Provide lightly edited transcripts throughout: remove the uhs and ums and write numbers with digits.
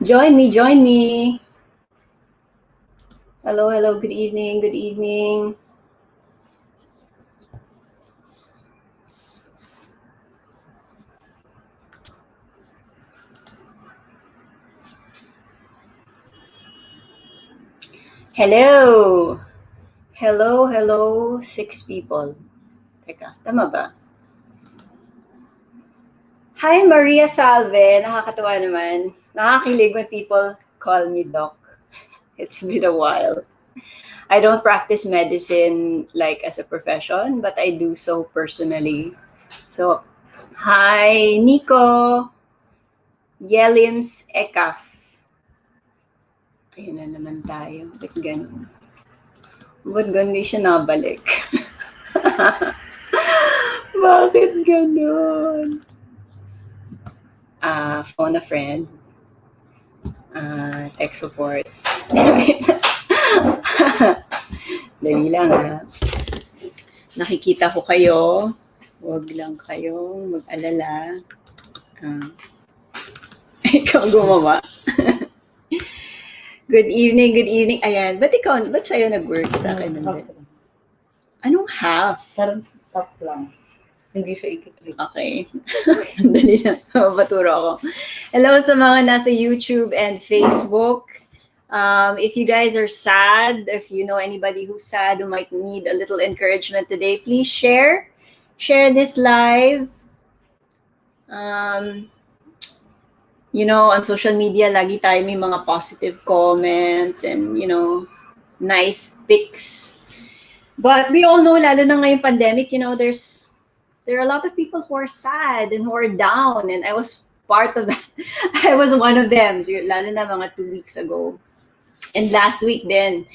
Join me, join me. Hello, hello, good evening, good evening. Hello. Hello, hello, 6 people. Teka, tama ba? Hi, Maria Salve. Nakakatawa naman. Nakakilig when people call me Doc. It's been a while. I don't practice medicine like as a profession, but I do so personally. So, hi, Nico. Yelims Ekaf. Ayun na naman tayo. Ba't ganun? Ba't ganun di siya nabalik? Bakit ganun? Phone a friend. Tech support. Dali lang ha. Nakikita ko kayo. Huwag lang kayong mag-alala. Ikaw gumawa. Good evening, good evening. Ayan, ba't sa'yo nag-work sa akin? Anong half? Parang top lang. Hindi siya ikiklik. Okay. Dali lang. Mapaturo ako. Hello sa mga nasa YouTube and Facebook. If you guys are sad, if you know anybody who's sad who might need a little encouragement today, please share. Share this live. On social media, lagi tayo may mga positive comments and, nice pics. But we all know, lalo na ngayong pandemic, there are a lot of people who are sad and who are down. And I was part of that. I was one of them. So, lalo na mga 2 weeks ago. And last week then,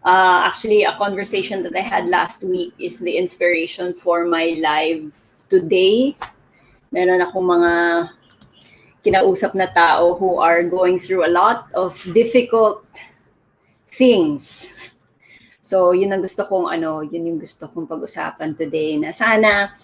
actually a conversation that I had last week is the inspiration for my live today. Meron akong mga kinausap na tao who are going through a lot of difficult things. So, yun yung gusto kong pag-usapan today na sana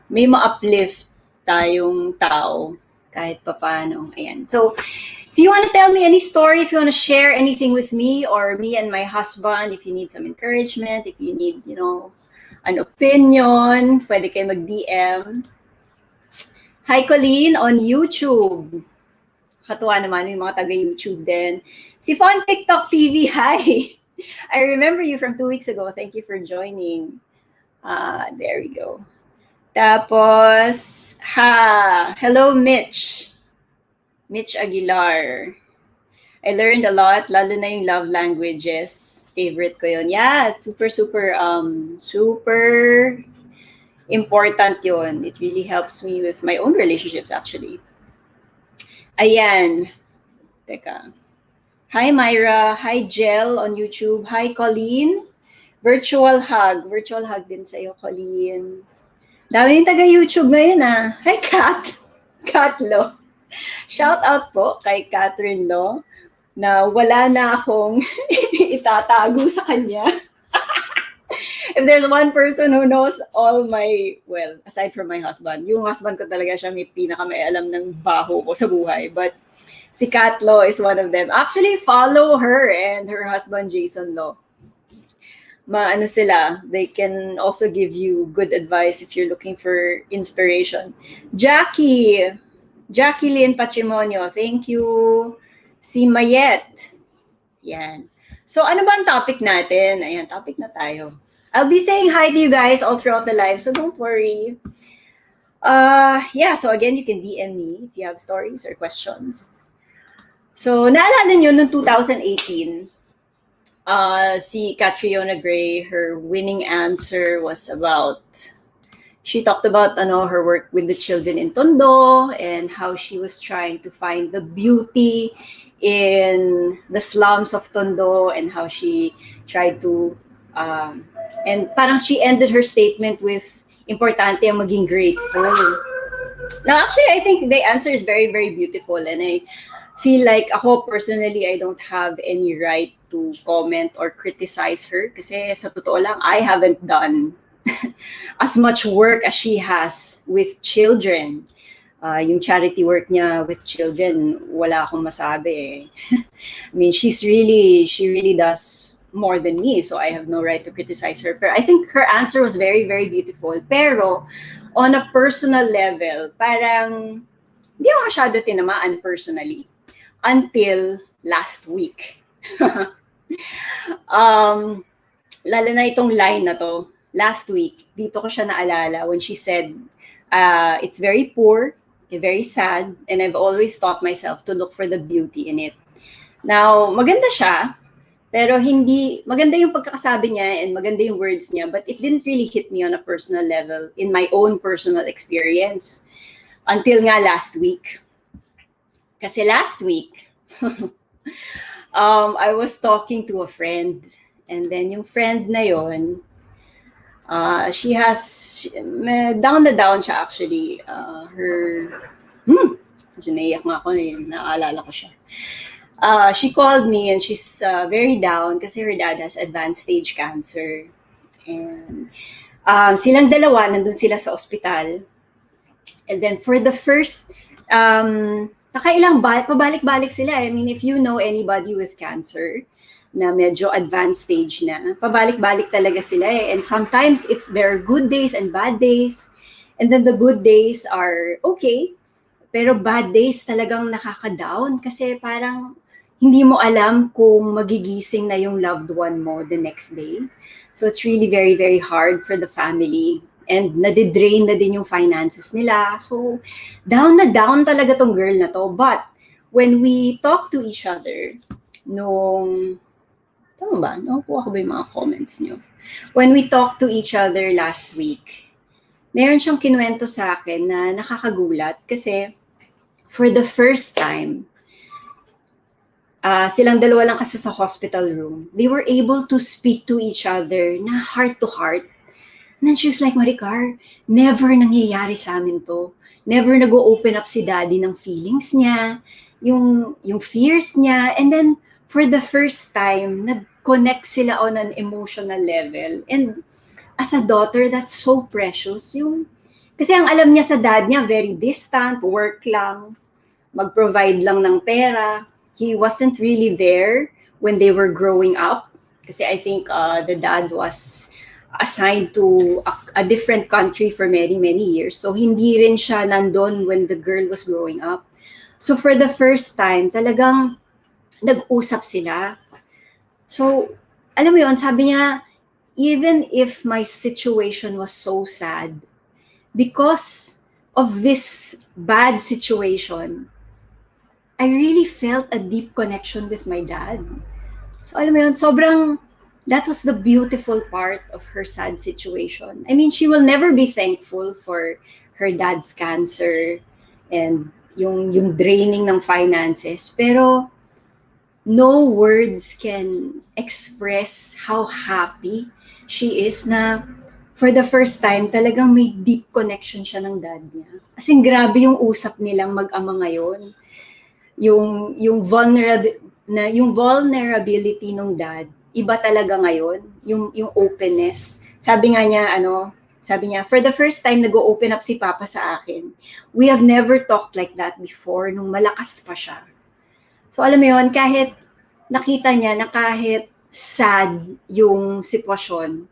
may ma-uplift tayong tao kahit papaano. Ayan. So, if you want to tell me any story, if you want to share anything with me or me and my husband, if you need some encouragement, if you need, an opinion, pwede kayo mag-DM. Hi, Colleen, on YouTube. Katuwa naman yung mga taga-YouTube din. Si Fon TikTok TV, hi. I remember you from 2 weeks ago. Thank you for joining. There we go. Tapos, hello, Mitch. Mitch Aguilar. I learned a lot, lalo na yung love languages. Favorite ko yun. Yeah, super important yun. It really helps me with my own relationships, actually. Ayan. Teka. Hi, Myra. Hi, Jel on YouTube. Hi, Colleen. Virtual hug. Virtual hug din sa'yo, Colleen. Dami yung taga-YouTube ngayon, ah. Hi, Kat. Kat Lo. Shout out po kay Catherine Lo na wala na akong itatago sa kanya. If there's one person who knows all aside from my husband, yung husband ko talaga siya may may alam ng baho ko sa buhay. But si Kat Lo is one of them. Actually, follow her and her husband, Jason Lo. Sila, they can also give you good advice if you're looking for inspiration. Jacqueline Patrimonio, thank you. Si Mayet. Yan. So, ano ba ang topic natin? Ayan, topic na tayo. I'll be saying hi to you guys all throughout the live, so don't worry. So again, you can DM me if you have stories or questions. So, naalala nyo, noong 2018, si Catriona Gray, her winning answer was she talked about her work with the children in Tondo and how she was trying to find the beauty in the slums of Tondo and how she tried to and parang she ended her statement with importante ang maging grateful. Now, actually, I think the answer is very, very beautiful, and I feel like ako personally, I don't have any right to comment or criticize her kasi sa totoo lang, I haven't done as much work as she has with children. Yung charity work niya with children, wala akong masabi. I mean, she really does more than me, so I have no right to criticize her. But I think her answer was very, very beautiful. Pero, on a personal level, parang hindi ako masyado tinamaan personally until last week. Lalo na itong line na to, last week, dito ko siya naalala when she said, it's very poor, very sad, and I've always taught myself to look for the beauty in it. Now, maganda siya, pero hindi, maganda yung pagkakasabi niya and maganda yung words niya, but it didn't really hit me on a personal level in my own personal experience until nga last week. Kasi last week, I was talking to a friend, and then yung friend na yon, she has, down na down siya actually. Naiyak nga ako, naalala ko siya. She called me and she's very down kasi her dad has advanced stage cancer. And silang dalawa, nandun sila sa ospital. And then for the first, pabalik-balik sila. I mean, if you know anybody with cancer, na medyo advanced stage na, pabalik-balik talaga sila eh. And sometimes there are good days and bad days. And then the good days are okay. Pero bad days talagang nakaka-down kasi parang hindi mo alam kung magigising na yung loved one mo the next day. So it's really very, very hard for the family. And nadidrain na din yung finances nila. So down na down talaga tong girl na to. But when we talk to each other, tama ba? Nakukuha ko ba yung mga comments nyo? When we talked to each other last week, meron siyang kinuwento sa akin na nakakagulat kasi for the first time, silang dalawa lang kasi sa hospital room, they were able to speak to each other na heart to heart. And then she was like, Maricar, never nangyayari sa amin to. Never nag-open up si daddy ng feelings niya, yung fears niya. And then, for the first time, nag-connect sila on an emotional level. And as a daughter, that's so precious. Kasi ang alam niya sa dad niya, very distant, work lang, mag-provide lang ng pera. He wasn't really there when they were growing up. Kasi I think the dad was assigned to a different country for many, many years. So hindi rin siya nandun when the girl was growing up. So for the first time, talagang nag-usap sila. So, alam mo yun, sabi niya, even if my situation was so sad, because of this bad situation, I really felt a deep connection with my dad. So, alam mo yun, that was the beautiful part of her sad situation. I mean, she will never be thankful for her dad's cancer and yung draining ng finances. Pero, no words can express how happy she is na for the first time, talagang may deep connection siya ng dad niya. As in, grabe yung usap nilang mag-ama ngayon. Yung vulnerability ng dad, iba talaga ngayon. Yung openness. Sabi niya, for the first time, nag-open up si Papa sa akin. We have never talked like that before, nung malakas pa siya. So alam mo yun, kahit nakita niya na kahit sad yung sitwasyon,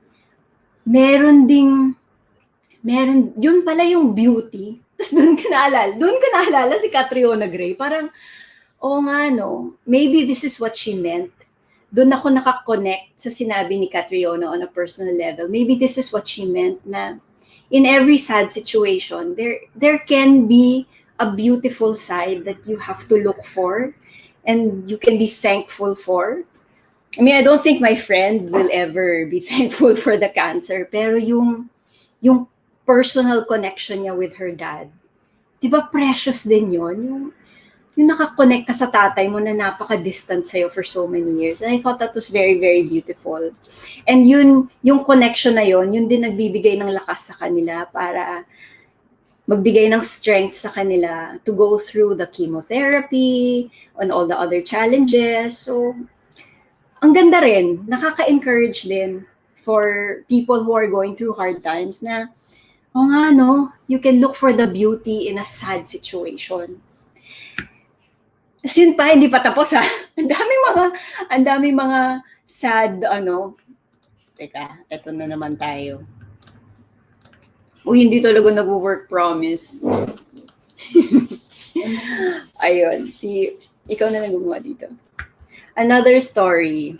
yun pala yung beauty. Tapos doon ka naalala si Catriona Gray. Parang, maybe this is what she meant. Doon ako nakakonect sa sinabi ni Catriona on a personal level. Maybe this is what she meant na in every sad situation, there can be a beautiful side that you have to look for and you can be thankful for. I mean, I don't think my friend will ever be thankful for the cancer, pero yung personal connection niya with her dad, di ba precious din yun? Yung nakakonect ka sa tatay mo na napaka-distant sa'yo for so many years. And I thought that was very, very beautiful. And yung connection na yun din nagbibigay ng lakas sa kanila para magbigay ng strength sa kanila to go through the chemotherapy, on all the other challenges. So, ang ganda rin, nakaka-encourage din for people who are going through hard times na O nga, no? You can look for the beauty in a sad situation. As yun pa, hindi pa tapos ha. Ang daming mga sad, teka, eto na naman tayo. Hindi talaga nag-work, promise. Ayun, ikaw na lang gumawa dito. Another story.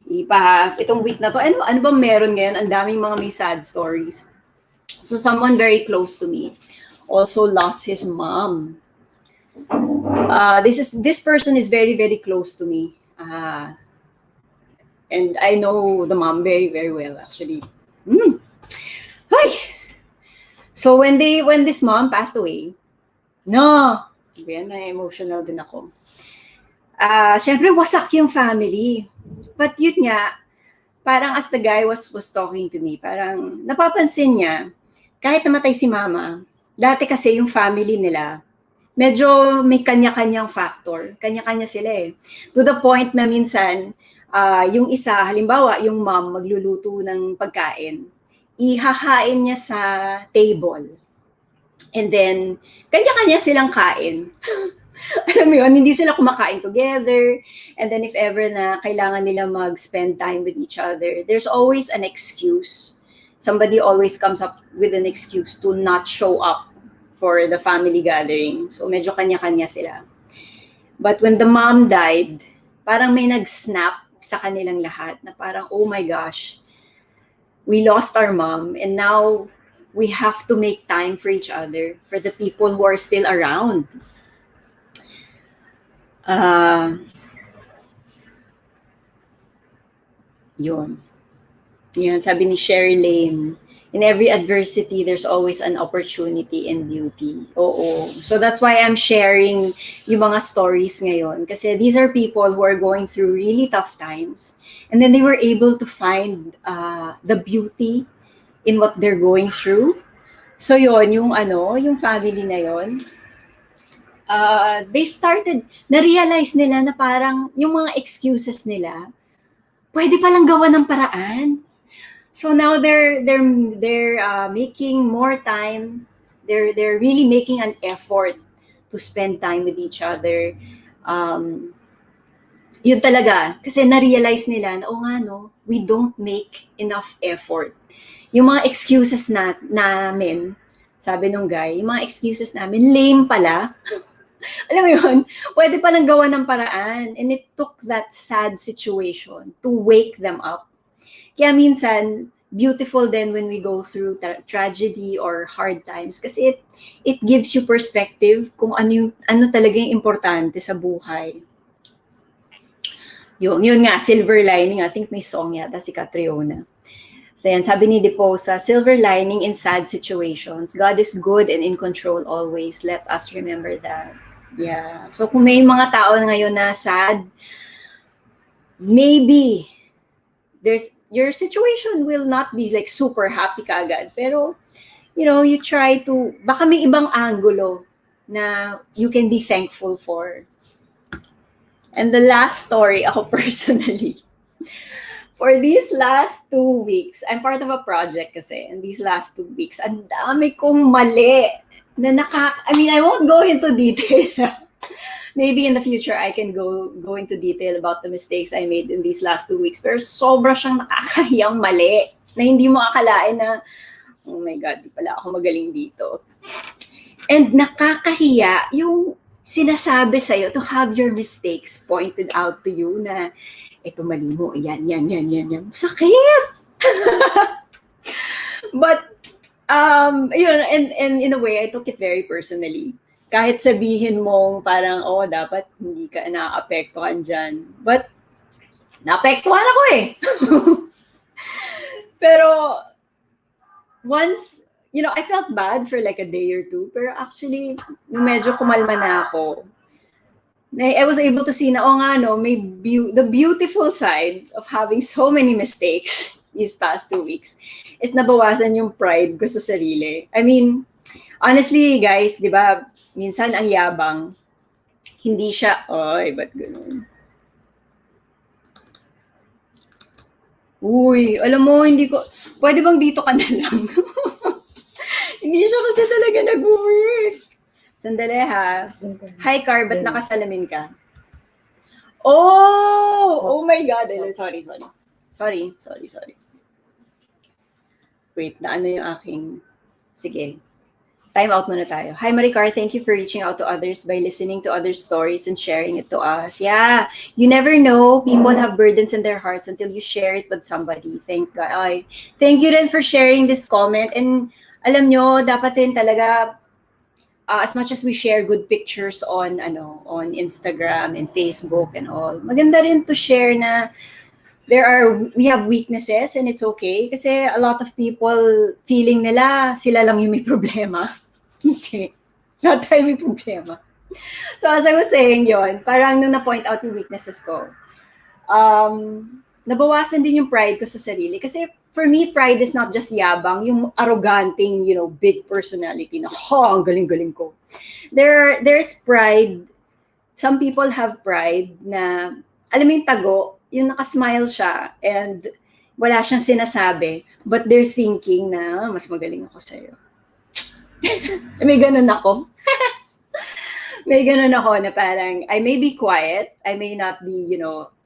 Itong week na to, ano bang meron ngayon? Ang daming mga may sad stories. So someone very close to me also lost his mom. This person is very, very close to me. And I know the mom very, very well, actually. Hi! So when this mom passed away, na-emotional din ako. Syempre, wasak yung family. But yun nga, parang as the guy was talking to me, parang napapansin niya, kahit namatay si mama, dati kasi yung family nila, medyo may kanya-kanyang factor. Kanya-kanya sila eh. To the point na minsan, yung isa, halimbawa, yung mom magluluto ng pagkain, ihahain niya sa table. And then, kanya-kanya silang kain. Alam mo yun, hindi sila kumakain together. And then if ever na kailangan nila mag-spend time with each other, there's always an excuse. Somebody always comes up with an excuse to not show up for the family gathering. So medyo kanya-kanya sila. But when the mom died, parang may nag-snap sa kanilang lahat na parang, oh my gosh, we lost our mom and now we have to make time for each other, for the people who are still around. Yun. Yan, sabi ni Sherry Lane, in every adversity, there's always an opportunity and beauty. Oo. So that's why I'm sharing yung mga stories ngayon. Kasi these are people who are going through really tough times. And then they were able to find the beauty in what they're going through. So yun, yung family na yun, they started, na-realize nila na parang yung mga excuses nila, pwede palang gawa ng paraan. So now they're making more time. They're really making an effort to spend time with each other. Yun talaga, kasi na-realize nila na, we don't make enough effort. Yung mga excuses namin, sabi nung guy, yung mga excuses namin, lame pala. Alam mo yun, pwede palang gawa ng paraan. And it took that sad situation to wake them up. Kaya minsan, beautiful then when we go through tragedy or hard times kasi it gives you perspective kung ano talaga yung importante sa buhay. Yun nga, silver lining. I think may song yata si Catriona. So yan, sabi ni Deposa, silver lining in sad situations. God is good and in control always. Let us remember that. Yeah. So kung may mga tao na ngayon na sad, maybe your situation will not be like super happy kaagad. Pero, you try to, baka may ibang angulo na you can be thankful for. And the last story, ako personally, for these last 2 weeks, I'm part of a project kasi, and these last 2 weeks, ang dami kong mali na I won't go into detail. Maybe in the future, I can go into detail about the mistakes I made in these last 2 weeks. Pero sobra siyang nakakahiyang mali na hindi mo akalain na, oh my God, di pala ako magaling dito. And nakakahiya yung sinasabi sa'yo to have your mistakes pointed out to you na, ito mali mo, yan. Sakit! But, and in a way, I took it very personally. Kahit sabihin mong parang, dapat hindi ka naapektuhan dyan. But, naapektuhan ako eh. Pero, once, I felt bad for like a day or two. Pero actually, nung medyo kumalma na ako, I was able to see na, the beautiful side of having so many mistakes these past 2 weeks is nabawasan yung pride ko sa sarili. I mean, honestly, guys, di ba, minsan ang yabang, hindi siya, ba't ganun? Uy, alam mo, pwede bang dito ka na lang? Hindi siya kasi talaga nag-work. Sandali ha. Hi, Car, ba't nakasalamin ka? Oh my God. Sorry. Wait, naano yung aking... Sige. Time out muna tayo. Hi, Maricar. Thank you for reaching out to others by listening to others' stories and sharing it to us. Yeah, you never know. People have burdens in their hearts until you share it with somebody. Thank God. Ay, thank you then for sharing this comment. And alam nyo, dapat din talaga, as much as we share good pictures on Instagram and Facebook and all, maganda rin to share na we have weaknesses and it's okay kasi a lot of people feeling nila sila lang yung may problema. Hindi. Lahat tayo may problema. So as I was saying yon, parang nung na-point out yung weaknesses ko, nabawasan din yung pride ko sa sarili. Kasi for me, pride is not just yabang, yung arroganting, big personality na, ang galing-galing ko. There's pride. Some people have pride na, alam mo yung tago, yung nakasmile siya and wala siyang sinasabi, but they're thinking na, mas magaling ako sa'yo. May ganun ako. May ganun ako na parang, I may be quiet, I may not be,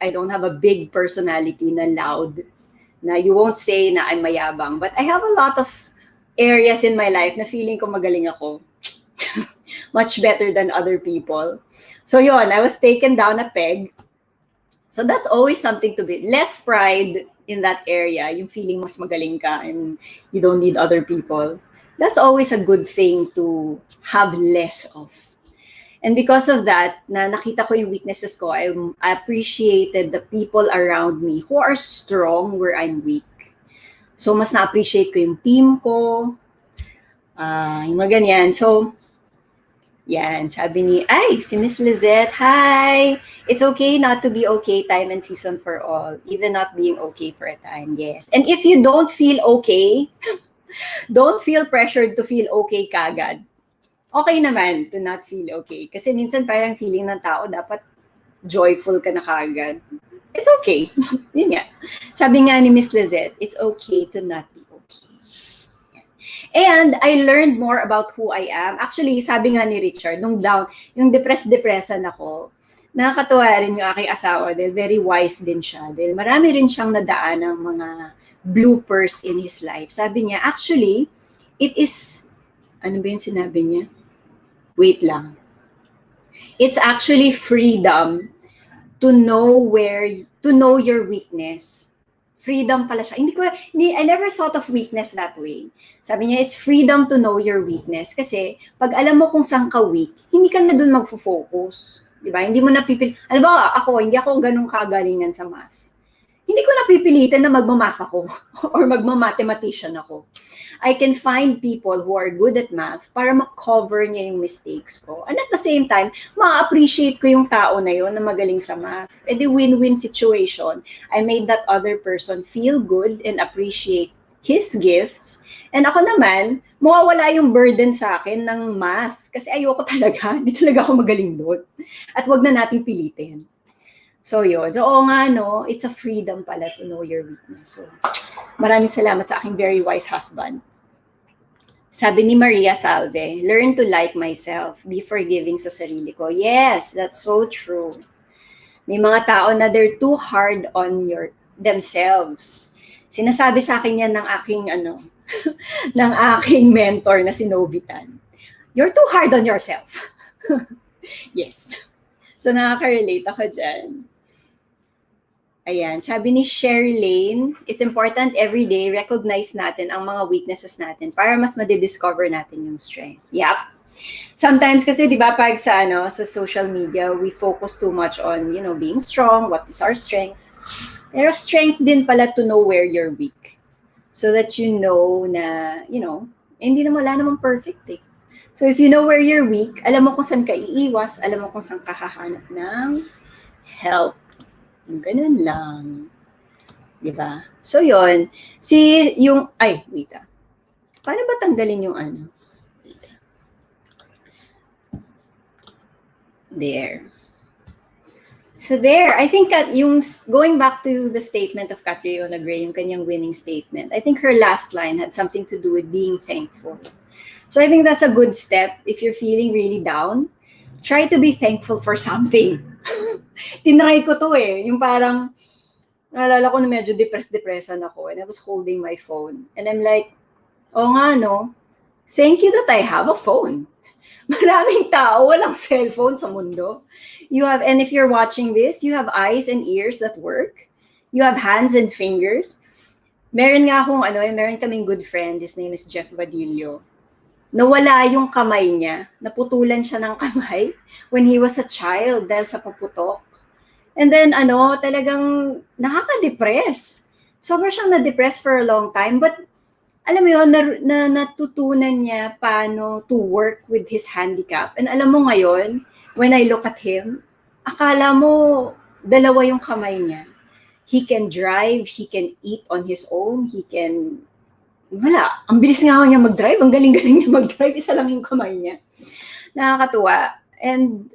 I don't have a big personality na loud, na you won't say na I'm mayabang, but I have a lot of areas in my life na feeling ko magaling ako. Much better than other people. So yon, I was taken down a peg. So that's always something to be, less pride in that area, yung feeling mas magaling ka and you don't need other people. That's always a good thing to have less of. And because of that, na nakita ko yung weaknesses ko, I appreciated the people around me who are strong where I'm weak. So mas na-appreciate ko yung team ko, yung mga ganyan. So, yan, sabi ni, si Miss Lizette, hi! It's okay not to be okay, time and season for all. Even not being okay for a time, yes. And if you don't feel okay, don't feel pressured to feel okay kagad. Okay naman to not feel okay. Kasi minsan parang feeling ng tao, dapat joyful ka na kagad. It's okay. Yun nga. Sabi nga ni Miss Lizette, it's okay to not be okay. And I learned more about who I am. Actually, sabi nga ni Richard, nung yung depressed-depressan ako, nakakatuwa rin yung aking asawa dahil very wise din siya. Dahil marami rin siyang nadaan ng mga bloopers in his life. Sabi niya, actually, it is, ano ba yung sinabi niya? Wait lang. It's actually freedom to know your weakness. Freedom pala siya. I never thought of weakness that way. Sabi niya, it's freedom to know your weakness. Kasi, pag alam mo kung saan ka weak, hindi ka na dun magfo-focus. Diba? Hindi mo napipil... Alam ba, hindi ako ganun kagalingan sa math. Hindi ko napipilitan na magmamath ako or magmamathematician ako. I can find people who are good at math para ma-cover niya yung mistakes ko. And at the same time, ma-appreciate ko yung tao na yun na magaling sa math. E di win-win situation. I made that other person feel good and appreciate his gifts. And ako naman, mawawala yung burden sa akin ng math. Kasi ayoko talaga, hindi talaga ako magaling doon. At wag na nating pilitin. So yun. So oo nga, no, it's a freedom pala to know your weakness. So maraming salamat sa aking very wise husband. Sabi ni Maria Salve, learn to like myself, be forgiving sa sarili ko. Yes, that's so true. May mga tao na they're too hard on themselves. Sinasabi sa akin yan ng aking ng aking mentor na si Novitan. You're too hard on yourself. Yes. So nakaka-relate ako dyan. Ayan, sabi ni Sherry Lane, it's important every day recognize natin ang mga weaknesses natin para mas madidiscover natin yung strength. Yep. Sometimes kasi 'di ba pag sa social media, we focus too much on, being strong, what is our strength. Pero strength din pala to know where you're weak. So that you know na, hindi naman wala namang perfect eh. So if you know where you're weak, alam mo kung saan ka iiwas, alam mo kung saan ka hahanap ng help. Ganun lang. Diba? So, yun. Wait ah. Paano ba tanggalin yung There. So there, I think going back to the statement of Catriona Gray, yung kanyang winning statement, I think her last line had something to do with being thankful. So I think that's a good step if you're feeling really down. Try to be thankful for something. Tinry ko to eh. Yung parang, naalala ko na medyo depressed-depressan ako and I was holding my phone. And I'm like, oh nga no, thank you that I have a phone. Maraming tao, walang cellphone sa mundo. And if you're watching this, you have eyes and ears that work. You have hands and fingers. Meron kaming good friend, his name is Jeff Vadillo. Nawala yung kamay niya. Naputulan siya ng kamay when he was a child dahil sa paputok. And then, talagang nakaka-depress. Sobrang siyang na-depress for a long time. But, alam mo yun, natutunan niya paano to work with his handicap. And alam mo ngayon, when I look at him, akala mo, dalawa yung kamay niya. He can drive, he can eat on his own, ang bilis nga niya mag-drive, ang galing-galing niya mag-drive, isa lang yung kamay niya. Nakakatuwa. And,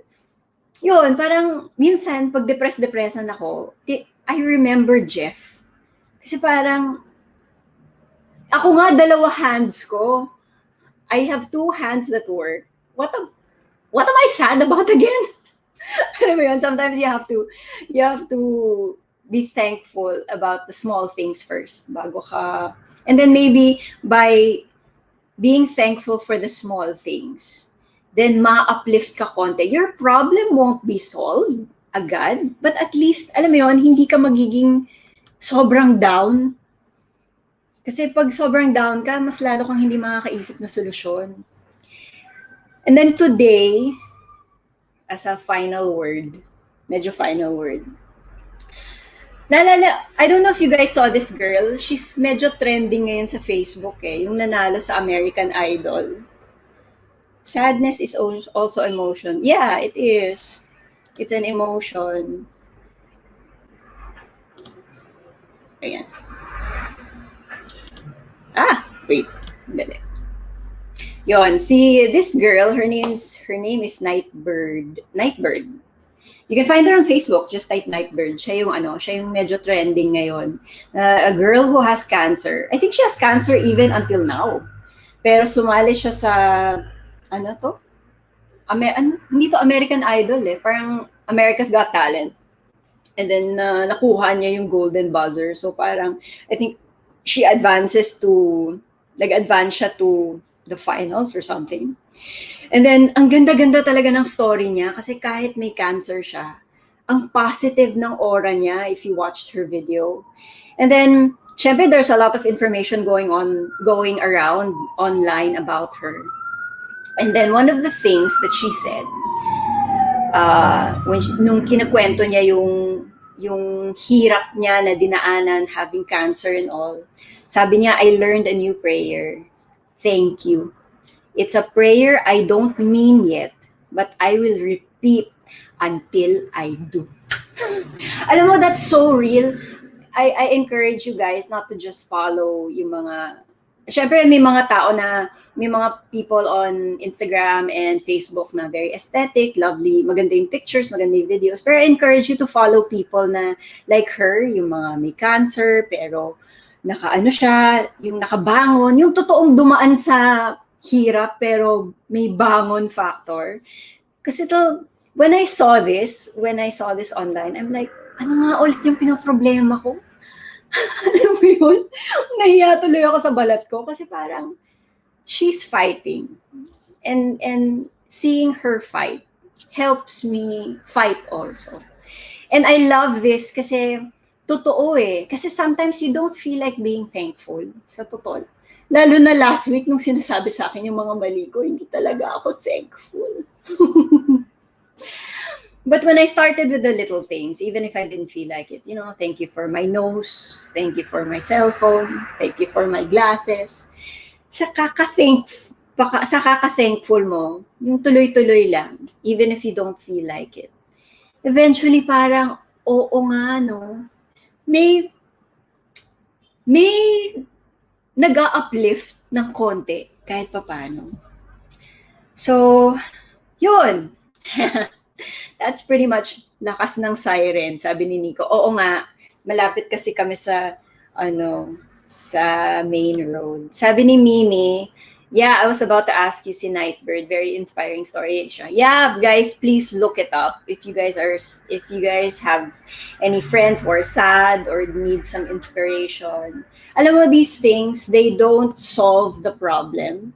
yun, parang, minsan, pag depressed-depressan ako, I remember Jeff. Kasi parang, ako nga, 2 hands ko. I have 2 hands that work. What am I sad about again? Alam mo yun, sometimes you have to be thankful about the small things first bago ka. And then maybe by being thankful for the small things, then ma-uplift ka konti. Your problem won't be solved agad, but at least, alam mo yun, hindi ka magiging sobrang down. Kasi pag sobrang down ka, mas lalo kang hindi makakaisip na solusyon. And then today, as a final word, medyo final word, I don't know if you guys saw this girl. She's medyo trending ngayon sa Facebook eh. Yung nanalo sa American Idol. Sadness is also emotion. Yeah, it is. It's an emotion. Ayan. Wait. Dali. Yon, this girl, her name is Nightbird. You can find her on Facebook, just type Nightbird. Siya yung medyo trending ngayon. A girl who has cancer. I think she has cancer even until now. Pero sumali siya sa, hindi to American Idol eh. Parang America's Got Talent. And then, nakuha niya yung golden buzzer. So parang, I think, she nag-advance siya to the finals or something. And then, ang ganda-ganda talaga ng story niya kasi kahit may cancer siya, ang positive ng aura niya if you watched her video. And then, syempre, there's a lot of information going around online about her. And then, one of the things that she said, nung kinakwento niya yung hirap niya na dinaanan having cancer and all, sabi niya, I learned a new prayer. Thank you. It's a prayer I don't mean yet, but I will repeat until I do. Alam mo, that's so real. I encourage you guys not to just follow yung mga... Siyempre, may mga people on Instagram and Facebook na very aesthetic, lovely, maganda yung pictures, maganda yung videos. Pero I encourage you to follow people na like her, yung mga may cancer, pero yung nakabangon, yung totoong dumaan sa hirap pero may bangon factor. Kasi when I saw this online, I'm like, ano nga ulit yung pinoproblema ko? Alam mo yun? Nahiya tuloy ako sa balat ko kasi parang she's fighting. And seeing her fight helps me fight also. And I love this kasi totoo eh. Kasi sometimes you don't feel like being thankful. Sa totoo. Lalo na last week nung sinasabi sa akin yung mga mali ko, hindi talaga ako thankful. But when I started with the little things, even if I didn't feel like it, thank you for my nose, thank you for my cell phone, thank you for my glasses. Sa kaka-thankful mo, yung tuloy-tuloy lang, even if you don't feel like it. Eventually parang, oo nga, no? May nag-a-uplift ng konti kahit papaano. So, yun. That's pretty much lakas ng siren, sabi ni Nico. Oo nga, malapit kasi kami sa main road. Sabi ni Mimi, Yeah, I was about to ask you si Nightbird. Very inspiring story siya. Yeah, guys, please look it up if you guys have any friends who are sad or need some inspiration. Alam mo, these things, they don't solve the problem,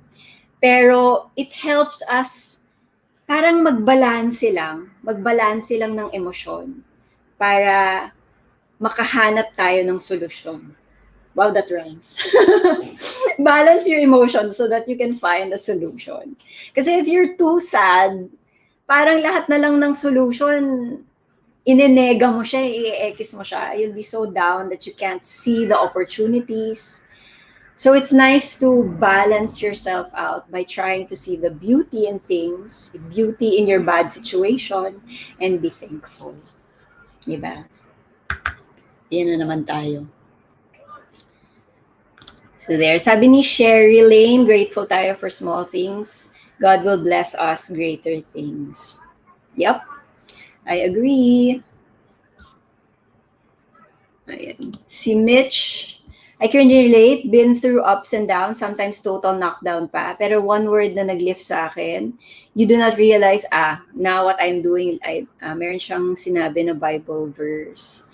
pero it helps us parang magbalanse lang ng emosyon para makahanap tayo ng solusyon. Wow, that rhymes. Balance your emotions so that you can find a solution. Kasi if you're too sad, parang lahat na lang ng solution, inenega mo siya, i-ekis mo siya. You'll be so down that you can't see the opportunities. So it's nice to balance yourself out by trying to see the beauty in things, beauty in your bad situation, and be thankful. Diba? Yan na naman tayo. So there, sabi ni Sherry Lane, grateful tayo for small things. God will bless us greater things. Yep, I agree. Ayan. Si Mitch, I can relate, been through ups and downs, sometimes total knockdown pa. Pero one word na naglift sa akin, you do not realize, now what I'm doing, meron siyang sinabi na Bible verse.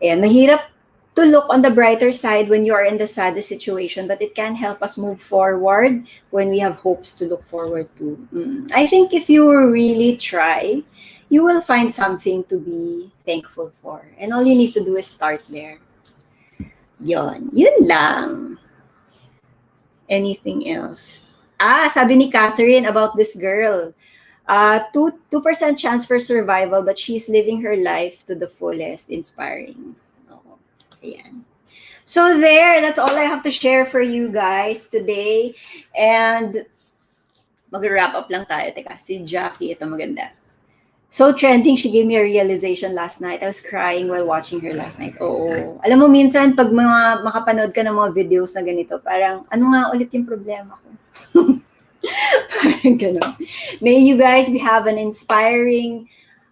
Ayan, mahirap to look on the brighter side when you are in the saddest situation, but it can help us move forward when we have hopes to look forward to. I think if you really try, you will find something to be thankful for. And all you need to do is start there. Yun lang. Anything else? Sabi ni Catherine about this girl. 2% chance for survival, but she's living her life to the fullest. Inspiring. Ayan. So there, that's all I have to share for you guys today. And mag-wrap up lang tayo. Teka, si Jackie, ito maganda. So trending, she gave me a realization last night. I was crying while watching her last night. Oo. Alam mo, minsan, pag makapanood ka ng mga videos na ganito, parang, ano nga ulit yung problema ko? Parang gano'n. May you guys have an inspiring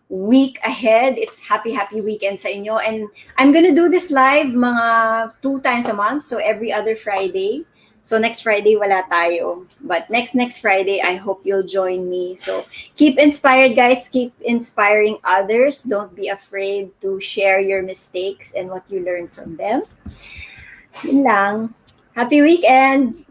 week ahead. It's happy weekend sa inyo. And I'm gonna do this live mga 2 times a month. So every other Friday. So next Friday, wala tayo. But next Friday, I hope you'll join me. So keep inspired, guys. Keep inspiring others. Don't be afraid to share your mistakes and what you learned from them. Yun lang. Happy weekend!